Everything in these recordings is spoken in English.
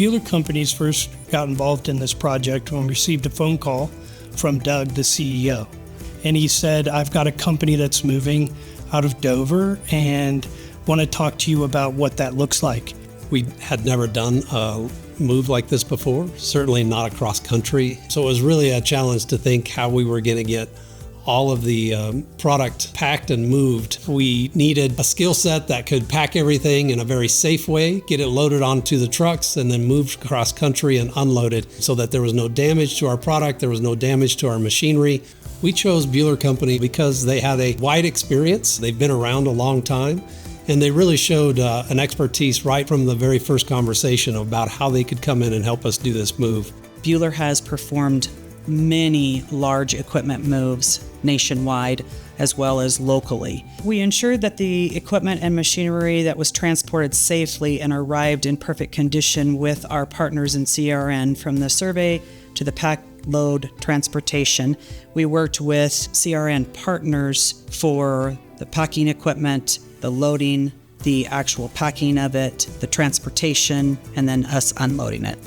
Buehler Companies first got involved in this project when we received a phone call from Doug, the CEO. And he said, I've got a company that's moving out of Dover and want to talk to you about what that looks like. We had never done a move like this before, certainly not across country. So it was really a challenge to think how we were going to get all of the product packed and moved. We needed a skill set that could pack everything in a very safe way, get it loaded onto the trucks, and then moved across country and unloaded so that there was no damage to our product, there was no damage to our machinery. We chose Buehler Company because they had a wide experience. They've been around a long time, and they really showed an expertise right from the very first conversation about how they could come in and help us do this move. Buehler has performed many large equipment moves nationwide as well as locally. We ensured that the equipment and machinery that was transported safely and arrived in perfect condition with our partners in CRN, from the survey to the pack load transportation. We worked with CRN partners for the packing equipment, the loading, the actual packing of it, the transportation, and then us unloading it.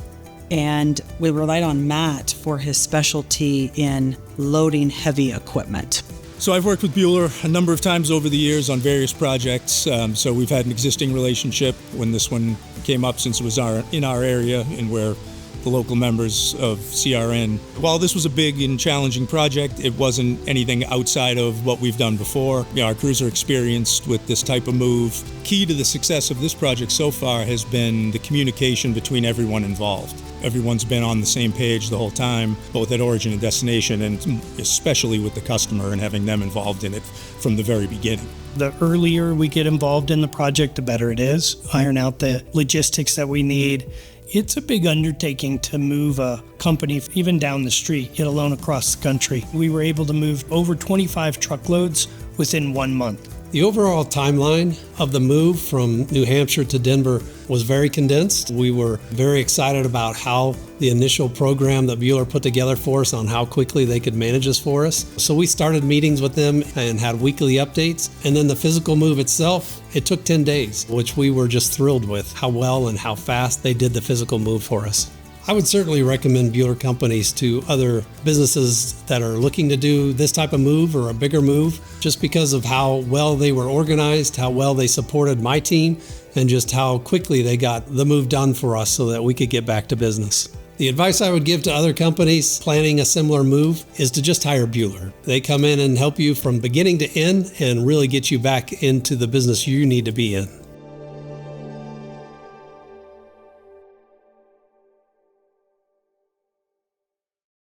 And we relied on Matt for his specialty in loading heavy equipment. So I've worked with Buehler a number of times over the years on various projects. So we've had an existing relationship when this one came up, since it was in our area and where the local members of CRN. While this was a big and challenging project, it wasn't anything outside of what we've done before. Our crews are experienced with this type of move. Key to the success of this project so far has been the communication between everyone involved. Everyone's been on the same page the whole time, both at origin and destination, and especially with the customer and having them involved in it from the very beginning. The earlier we get involved in the project, the better it is. Iron out the logistics that we need. It's a big undertaking to move a company even down the street, let alone across the country. We were able to move over 25 truckloads within 1 month. The overall timeline of the move from New Hampshire to Denver was very condensed. We were very excited about how the initial program that Buehler put together for us on how quickly they could manage this for us. So we started meetings with them and had weekly updates. And then the physical move itself, it took 10 days, which we were just thrilled with how well and how fast they did the physical move for us. I would certainly recommend Buehler Companies to other businesses that are looking to do this type of move or a bigger move, just because of how well they were organized, how well they supported my team, and just how quickly they got the move done for us so that we could get back to business. The advice I would give to other companies planning a similar move is to just hire Buehler. They come in and help you from beginning to end and really get you back into the business you need to be in.